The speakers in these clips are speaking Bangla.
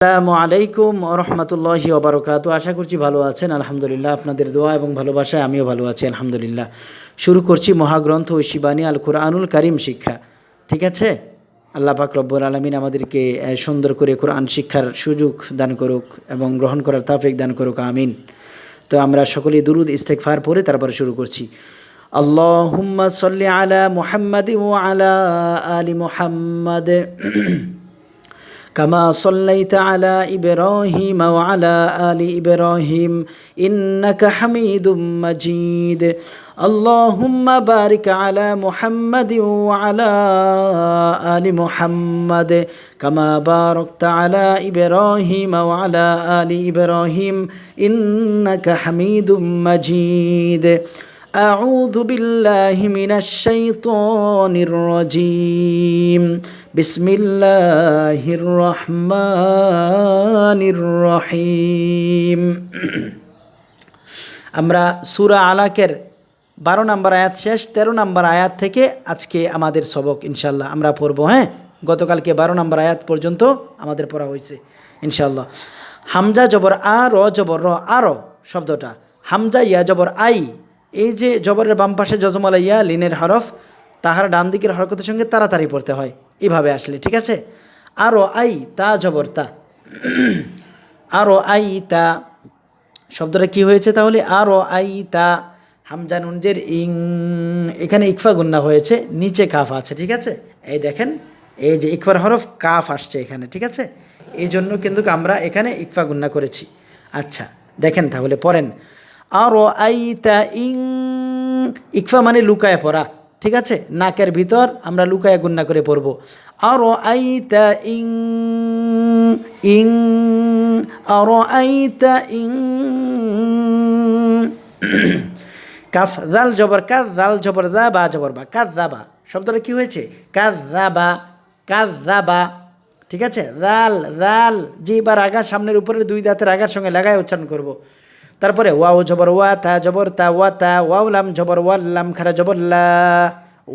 আসসালামু আলাইকুম ওয়া রাহমাতুল্লাহি ওয়া বারাকাতুহু। আশা করছি ভালো আছেন। আলহামদুলিল্লাহ, আপনাদের দোয়া এবং ভালোবাসায় আমিও ভালো আছি আলহামদুলিল্লাহ। শুরু করছি মহাগ্রন্থ ঐশী বাণী আল কুরআনুল কারীম শিক্ষা। ঠিক আছে? আল্লাহ পাক রব্বুল আলামিন আমাদেরকে সুন্দর করে কোরআন শিক্ষার সুযোগ দান করুক এবং গ্রহণ করার তৌফিক দান করুক, আমিন। তো আমরা সকলেই দুরুদ ইস্তেগফার পড়ে তারপরে শুরু করছি। আল্লাহুম্মা সাল্লি আলা মুহাম্মাদিন ওয়া আলা আলি মুহাম্মাদ كما صليت على إبراهيم وعلى آل إبراهيم إنك حميد مجيد اللهم بارك على محمد وعلى آل محمد كما باركت على إبراهيم وعلى آل إبراهيم إنك حميد مجيد أعوذ بالله من الشيطان الرجيم بسم الله الرحمن الرحيم। আমরা সূরা আলাকের 12 নম্বর আয়াত শেষ 13 নম্বর আয়াত থেকে আজকে আমাদের সবক ইনশাআল্লাহ আমরা পড়ব। গতকালকে 12 নম্বর আয়াত পর্যন্ত আমাদের পড়া হয়েছে ইনশাআল্লাহ। হামজা জবর আ, র জবর র, আরো শব্দটা হামজা ইয়া জবর আই, এই যে জবরের বাম পাশে জজমালা ইয়া লিনের হরফ, তাহার ডান দিকের হরকতের সঙ্গে তাড়াতাড়ি পড়তে হয়, এভাবে আসলে ঠিক আছে। আরো আই তা জবর তা, আরো আই তা শব্দটা কি হয়েছে তাহলে? আরো আই তা, হামজা নুনজের ইং, এখানে ইকফা গুন্না হয়েছে, নিচে কাফ আছে, ঠিক আছে। এই দেখেন, এই যে ইকফার হরফ কাফ আসছে এখানে, ঠিক আছে। এই জন্য কিন্তু আমরা এখানে ইকফা গুন্না করেছি। আচ্ছা দেখেন তাহলে পড়েন। আরো আই তা ইং, ইকফা মানে লুকায় পড়া, ঠিক আছে। নাকের ভিতর আমরা লুকায় গুন্না করে পড়ব। আরো আই তা ইং ইং, আরো আই তা ইং। কাফ জাল জবর কাজ, জাল জবর দা, বা জবর বা, কাজ দাবা শব্দটা কি হয়েছে? কাজ দাবা, কাজ দাবা, ঠিক আছে। জাল জাল জিবার আগা সামনের উপরের দুই দাঁতের আগার সঙ্গে লাগায় উচ্চারণ করব। তারপরে ওয়াও জবর ওয়া, তা জবর তা, ওয়া তা, ওয়াও লাম জবর ওয়াল্লাম, খারা জবর লা,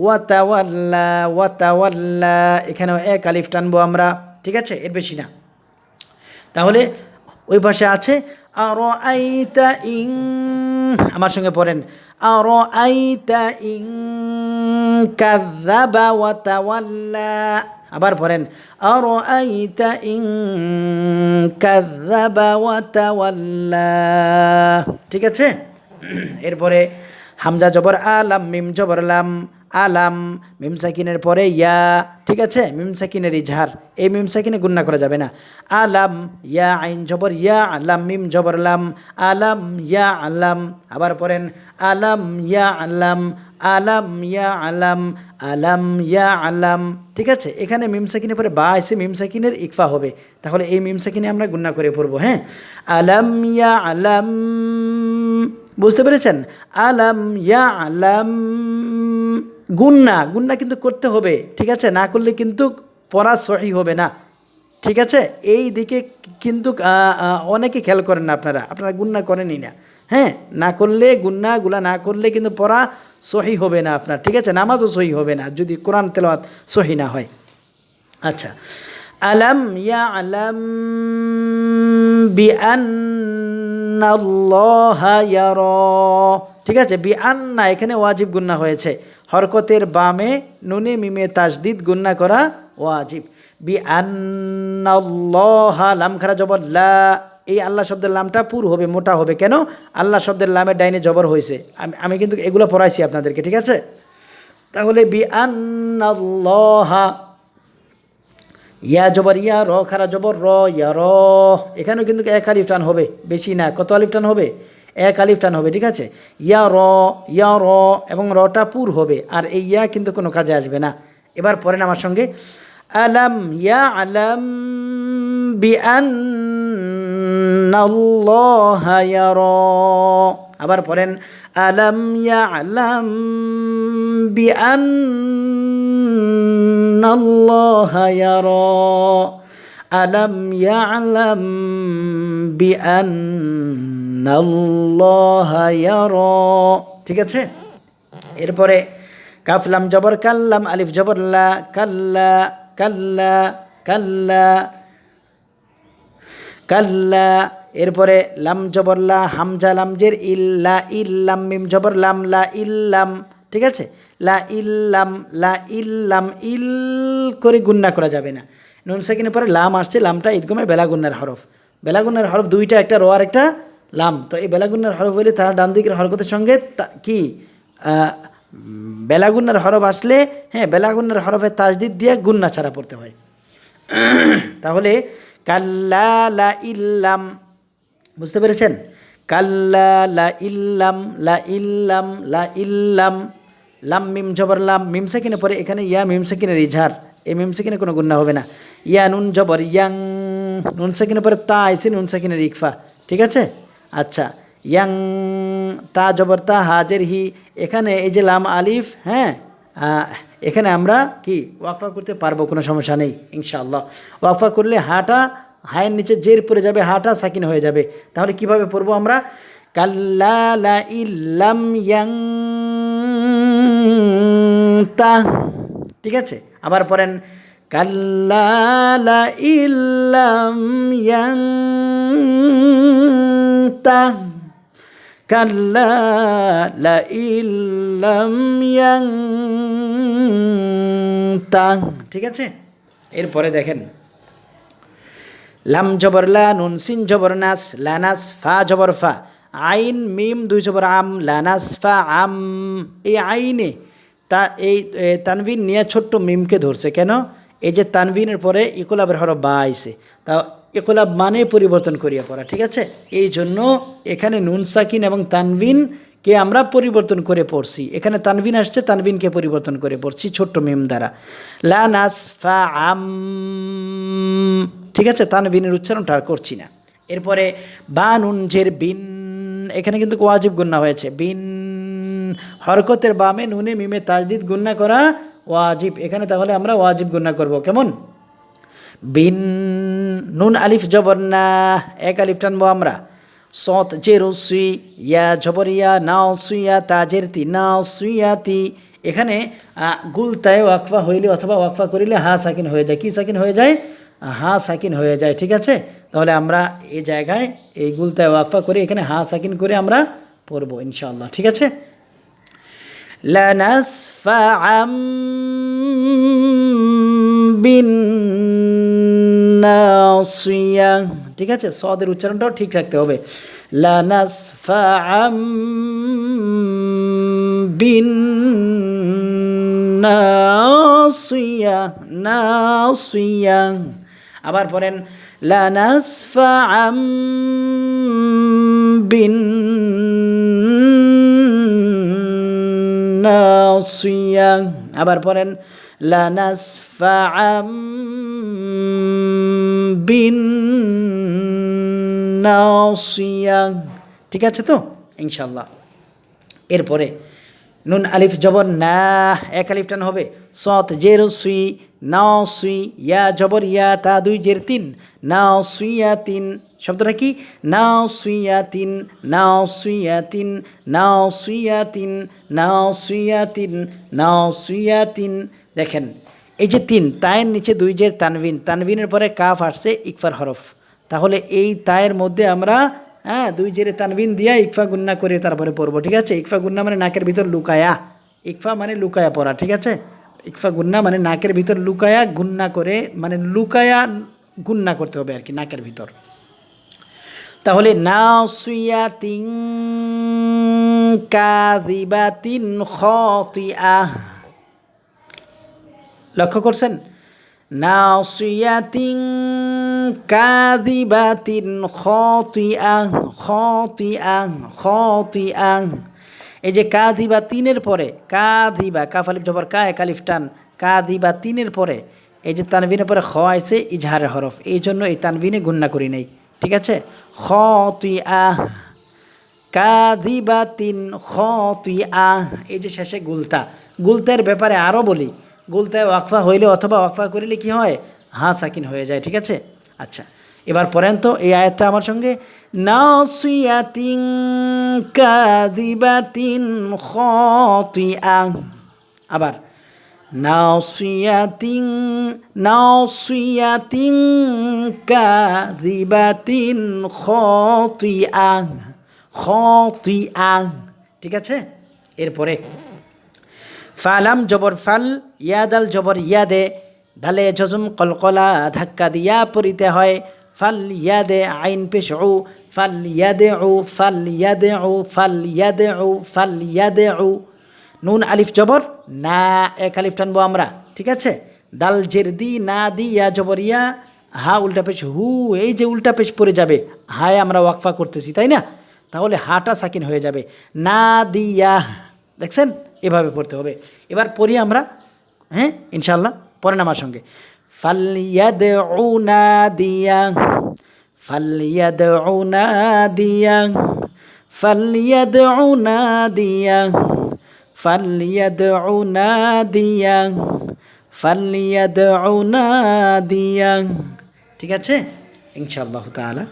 ওয়া তা ওয়াল্লা, ওয়া তা ওয়াল্লা, এখানেও এক আলিফ টানবো আমরা, ঠিক আছে, এর বেশি না। তাহলে ওই পাশে আছে আরো আইতা ইং, আমার সঙ্গে পড়েন। আরো আইতা ইং কাযাবা ওয়া তাওয়াল্লা, আবার পড়েন। আরো আইতা ইং কাযাবা ওয়া তাওয়াল্লা, ঠিক আছে। এরপরে হামজা জবর আলাম, মিম জবর লাম, আলাম, মিম সাকিনের পরে ইয়া, ঠিক আছে। মিম সাকিনের ইজহার, এই মিম সাকিনে গুন্না করা যাবে না। আলাম ইয়া, আইন জবর ইয়া, আলাম মিম জবর লাম, আলাম ইয়া আলাম, আবার পড়েন। আলাম ইয়া আলাম, আলাম ইয়া আলাম, আলাম ইয়া আলাম, ঠিক আছে। এখানে মিম সাকিনের পরে বা এসে মিম সাকিনের ইকফা হবে, তাহলে এই মিম সাকিনে আমরা গুন্না করে পড়বো। আলাম ইয়া আলাম, বুঝতে পেরেছেন? আলাম ইয়া আলাম, গুন্না গুন্না কিন্তু করতে হবে, ঠিক আছে। না করলে কিন্তু পড়া সহি হবে না, ঠিক আছে। এই দিকে কিন্তু অনেকে খেয়াল করেন না, আপনারা গুন্না করেনই না। না করলে গুন্নাগুলা না করলে কিন্তু পড়া সহি হবে না আপনার, ঠিক আছে। নামাজও সহি হবে না যদি কোরআন তেলাওয়াত সহি না হয়। আচ্ছা, আলাম ইয়া আলাম বিআন্নাল্লাহা ইয়ারা, ঠিক আছে। বিআন্না এখানে ওয়াজিব গুন্না হয়েছে, হরকতের বামে নুনে মিমে তাসদিদ গুন্না করা ওয়াজিব। বিআন্নাল্লাহা, লাম খারা জবর লা, এই আল্লাহ শব্দের লামটা পুর হবে, মোটা হবে। কেন? আল্লাহ শব্দের লামের ডাইনে জবর হয়েছে। আমি কিন্তু এগুলো পড়াইছি আপনাদেরকে, ঠিক আছে। তাহলে বিআন্নাল্লাহা, ইয়া জবর ইয়া, র খারা জবর র, ইয়া র, এখানেও কিন্তু এক আলিফ টান হবে, বেশি না। কত আলিফ টান হবে? এক আলিফ টান হবে, ঠিক আছে। ইয়া র, ইয়া র, এবং রটা পুর হবে, আর এই ইয়া কিন্তু কোনো কাজে আসবে না। এবার পড়েন আমার সঙ্গে। আলাম ইয়া আলাম বিআন্নাল্লাহা ইয়ারা, আবার পড়েন। আলাম ইয়া আলাম বিআন্নাল্লাহা ইয়ারা, আলাম ইয়ালাম বিআন্নাল্লাহা ইয়ারা, ঠিক আছে। এরপরে কাফলাম জবর কাল্লাম, আলিফ জবর লা, কাল্লা কাল্লা কাল্লা, কাল্লা, এরপরে লাম জবর লা, হামজা লাম জের ইল্লা, ইল্লাম মিম জবর লাম, লা ইল্লাম, ঠিক আছে, লা ইল্লাম, লা ইল্লাম, ইল করে গুন্না করা যাবে না। নুন সাকিনের পরে লাম আসছে, লামটা ঈদগমে বেলাগুন্নার হরফ, বেলাগুন্নার হরফ দুইটা, একটা র আর একটা লাম। তো এই বেলাগুন্নার হরফ হইলে তার ডান দিকের হরকতের সঙ্গে কি বেলাগুন্নার হরফ আসলে, হ্যাঁ, বেলাগুন্নার হরফে তাজদিদ দিয়ে গুন্না ছাড়া পড়তে হয়। তাহলে কাল্লা লা ইল্লাম, বুঝতে পেরেছেন? কাল্লা লা ইল্লাম, লা ইল্লাম, লা ইল্লাম, লাম মিম জবর লাম, মিম সাকিনের পরে এখানে ইয়া মিম সাকিনের ইজহার, এই মিম সাকিনে কোনো গুন্না হবে না। ইয়া নুন জবর ইয়াং, নুন সাকিনের পরে তা আইসে নুন সাকিনের ইকফা, ঠিক আছে। আচ্ছা, ইয়াং, তা জবর তা, হাজের হি, এখানে এই যে লাম আলিফ, হ্যাঁ, এখানে আমরা কি ওয়াকফা করতে পারবো, কোনো সমস্যা নেই ইনশাআল্লাহ। ওয়াকফা করলে হাটা হায়ের নিচে জের পড়ে যাবে, হাটা সাকিন হয়ে যাবে। তাহলে কিভাবে পড়বো আমরা? কাল্লা লা ইল্লাম ইয়াং তা, ঠিক আছে। আবার পড়েন কাল্লা লা ইল্লাম ইয়াং তা, কাল্লা লা ইল্লাম ইয়াং তা, ঠিক আছে। এরপরে দেখেন লাম জবর লা, নুন সিন জবর নাস, লানাস, ফা জবর ফা, আইন মিম দুই জবর আম, লানাস ফা আম। এই আইনে এই তানবিন নিয়ে ছোট্ট মিমকে ধরছে কেন? এই যে তানবিনের পরে ইকলাবের হরফ বা আইছে, তা ইকলাব মানে পরিবর্তন করিয়া পড়া, ঠিক আছে। এই জন্য এখানে নুন সাকিন এবং তানবিনকে আমরা পরিবর্তন করে পড়ছি। এখানে তানবিন আসছে, তানবিনকে পরিবর্তন করে পড়ছি ছোট্ট মিম দ্বারা। লা নাস ফা আম, ঠিক আছে, তানবিনের উচ্চারণটা আর করছি না। এরপরে বা নুন জের বিন, এখানে কিন্তু ওয়াজিব গুন্না হয়েছে, বিন হরকতের বামে নুনে মিমে তাজদিদ গুন্না করা ওয়াজিব এখানে। তাহলে আমরা ওয়াজিব গুন্না করব কেমন? বিন, নুন আলিফ জবর না, এক আলিফ টানবো আমরা, সৎ জের সুই, ইয়া জবর ইয়া, নাও সুইয়া, তাজের তি, নাও সুইয়াতি। এখানে গুলতায় ওয়াকফা হইলে অথবা ওয়াকফা করিলে হা সাকিন হয়ে যায়। কি সাকিন হয়ে যায়? হা সাকিন হয়ে যায়, ঠিক আছে। তাহলে আমরা এই জায়গায় এই গুলতায় ওয়াকফা করে এখানে হা সাকিন করে আমরা পড়বো ইনশাআল্লাহ, ঠিক আছে। লানাসফাআম বিন নাসিয়া, ঠিক আছে, সদের উচ্চারণটাও ঠিক রাখতে হবে। লানাসফাআম বিন নাসিয়া, নাসিয়া। আবার পড়েন লানাসফাআম বিন নাসিয়া। আবার পড়েন লানাসফাআম বিন নাসিয়া, ঠিক আছে তো ইনশাআল্লাহ। এরপরে নুন আলিফ জবর না, এক আলিফ টান হবে, সৎ জের সুই, নাও সুই, ইয়া জবর ইয়া, তা দুই জের তিন, নাও সুইয়া তিন। শব্দটা কি? নাও সুইয়া তিন, নাও সুইয়া তিন, নাও সুইয়া তিন, নাও সুইয়া তিন, নাও সুইয়া তিন। দেখেন এই যে তিন, তায়ের নিচে দুই জের তানবিন, তানবিনের পরে কাফ আসছে ইকফার হরফ। তাহলে এই তায়ের মধ্যে আমরা দুই জেরে তানবিন দিয়া ইকফা গুন্না করে তারপরে পড়বো, ঠিক আছে। ইকফা গুন্না মানে নাকের ভিতর লুকায়া, ইকফা মানে লুকায়া পড়া, ঠিক আছে। ইকফা গুন্না মানে নাকের ভিতর লুকায়া গুন্না করে, মানে লুকায়া গুন্না করতে হবে আর কি নাকের ভিতর। তাহলে নাসিয়াতিন কাযিবাতিন খাতিআ, লক্ষ্য করছেন? নাসিয়াতিন কাযিবাতিন খাতিআ, খাতিআ, খাতিআ। এই যে কাযিবা তিনের পরে, কাযিবা কাফ আলিফ জবর কা, এক আলিফ টান, কাযিবা তিনের পরে এই যে তানবিনের পরে খ আছে ইজহারের হরফ, এই জন্য এই তানবিনে গুন্না করি নেই, ঠিক আছে। খাতিআ, কাযিবাতিন খাতিআ। এই যে শেষে গুলতা, গুলতার ব্যাপারে আরও বলি, গুলতায় ওয়াকফা হইলে অথবা ওয়াকফা করিলে কি হয়? হা সাকিন হয়ে যায়, ঠিক আছে। আচ্ছা, এবার পড়েন তো এই আয়াতটা আমার সঙ্গে, নাসিয়াতিন কাযিবাতিন খাতিআ। আবার নাসিয়াতিন নাসিয়াতিন কাযিবাতিন খাতিআহ খাতিআহ। ঠিক আছে, এরপরে ফালাম জবর ফাল, ইয়াদাল জবর ইয়াদে, দালে জজম কলকলা ধাক্কা দিয়া পড়িতে হয়। ফাল ইয়াদে আইন পেশ উ, ফাল ইয়াদে উ, ফাল ইয়াদে উ, ফাল ইয়াদে উ, ফাল ইয়াদে উ। নুন আলিফ জবর না, এক আলিফ টানবো আমরা। ঠিক আছে, দাল জের দি না দি ইয়া জবর ইয়া, হা উল্টা পেশ হু, এই যে উল্টা পেশ পড়ে যাবে, হায় আমরা ওয়াকফা করতেছি তাই না, তাহলে হাটা সাকিন হয়ে যাবে। না দিয়া, দেখছেন, এভাবে পড়তে হবে। এবার পড়ি আমরা, হ্যাঁ ইনশাল্লাহ, পড়েন আমার সঙ্গে। ফালিয়াদউ নাদিয়া, ফালিয়াদউ নাদিয়া, ফালিয়াদউ নাদিয়া, ফালিয়াদউ নাদিয়া, ফালিয়াদউ নাদিয়া। ঠিক আছে ইনশাআল্লাহ তাআলা।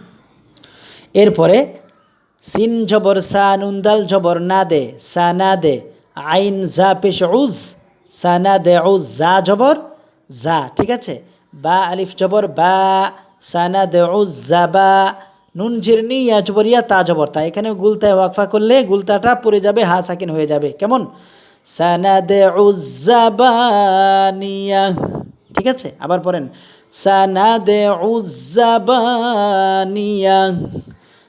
এরপরে সিন জবর সা, নুন দাল জবর না দে, সা না দে, আইন জা পেশ উজ, সা না দে উজ, জা জবর জা। ঠিক আছে, বা আলিফ জবর বা, সা না দে উজ জা বা, নুন জিরনি ইয়া জবর ইয়া, তা জবর তা। এখানে গুলতায় ওয়াকফা করলে গুলতাটা পড়ে যাবে, হা সাকিন হয়ে যাবে। কেমন? সা না দে উজ জাবানিয়া। ঠিক আছে, আবার পড়েন, সা না দে উজ জাবানিয়া,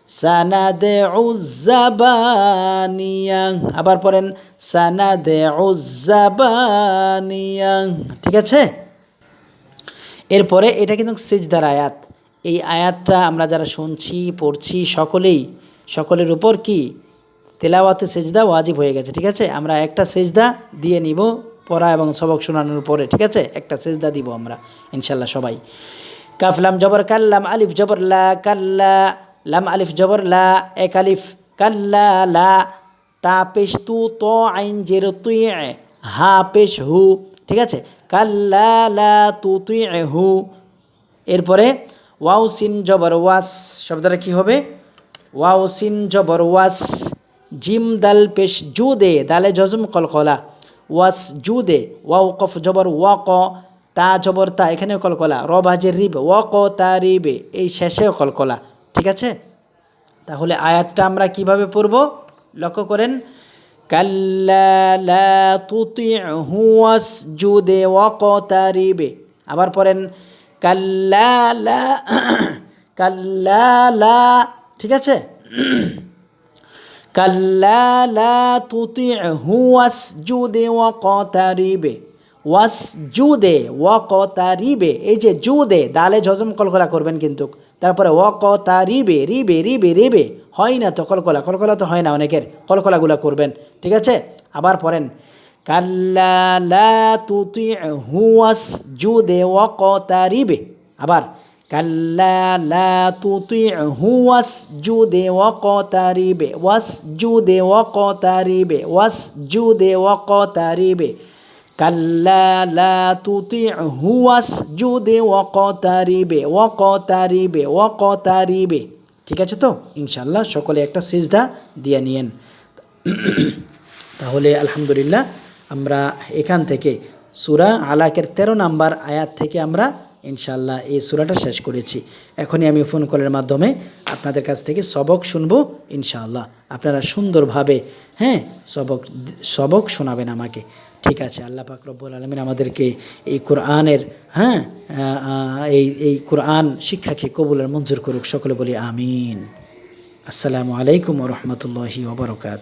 সানাদেউ জাবানিয়া। আবার পড়েন, সানাদেউ জাবানিয়া। ঠিক আছে, এরপরে এটা কিন্তু সিজদার আয়াত। এই আয়াতটা আমরা যারা শুনছি পড়ছি সকলের উপর কি তেলাওয়াতে সেজদা ওয়াজিব হয়ে গেছে। ঠিক আছে, আমরা একটা সেজদা দিয়ে নিব পড়া এবং সবক শোনানোর পরে। ঠিক আছে, একটা সেজদা দিব আমরা ইনশাল্লাহ সবাই। কাফলাম জবর কাল্লাম, আলিফ জবর লা, কাল্লা, লাম আলিফ জবর লা, এক আলিফ, কাল্লা লা, তা পেশ তু, ত আইন জের তুই, হা পেশ হু। ঠিক আছে, কাল্লা লা তু তুই হু। এরপরে ওয়াও সিন জবর ওয়াস, শব্দটা কি হবে? ওয়াও সিন জবর ওয়াস, জিম দাল পেশ জু দে, দালে জজম কলকলা, ওয়াস জু দে। ওয়াও কফ জবর ওয়াক, তা জবর তা, এখানেও কলকলা, র বাজের রিব, ওয়াক তা রিবে, এই শেষেও কলকলা। ঠিক আছে, তাহলে আয়াতটা আমরা কিভাবে পড়ব লক্ষ্য করেন। কাল্লা লা তুতি'হু ওয়াসজুদ ওয়াকতারিব। আবার পড়েন কাল্লা লা, কাল্লা লা। ঠিক আছে, কাল্লা লা তুতি'হু ওয়াসজুদ ওয়াকতারিব, ওয়াসজুদে ওয়াকতারিবে, এই যে জুদে দালে জজম কলকলা করবেন কিন্তু, তারপরে ওয়াকতারিবে, রিবে রিবে রিবে, হয় না তো কলকলা, কলকলা তো হয় না অনেকের, কলকলাগুলা করবেন। ঠিক আছে, আবার পড়েন কাল্লা লা তুতি'হু ওয়াসজুদে ওয়াকতারিবে। আবার কাল্লা লা তুতি'হু ওয়াসজুদে ওয়াকতারিবে, ওয়াসজুদে ওয়াকতারিবে, ওয়াসজুদে ওয়াকতারিবে, কাল্লা লা তুতি'হু ওয়াসজুদ ওয়াকতারিবে, ওয়াকতারিবে, ওয়াকতারিবে। ঠিক আছে তো ইনশাআল্লাহ, সকলে একটা সিজদা দিয়ে নিয়েন। তাহলে আলহামদুলিল্লাহ আমরা এখান থেকে সূরা আলাকের 13 নম্বর আয়াত থেকে আমরা ইনশাআল্লাহ এই সূরাটা শেষ করেছি। এখনই আমি ফোন কলের মাধ্যমে আপনাদের কাছ থেকে সবক শুনবো ইনশাআল্লাহ। আপনারা সুন্দরভাবে সবক শোনাবেন আমাকে। ঠিক আছে, আল্লাহ পাক রব্বুল আলামিন আমাদেরকে এই কোরআনের এই কোরআন শিক্ষাকে কবুলের মঞ্জুর করুক। সকলে বলি আমিন। আসসালামু আলাইকুম ওয়া রাহমাতুল্লাহি ওয়া বারাকাতুহু।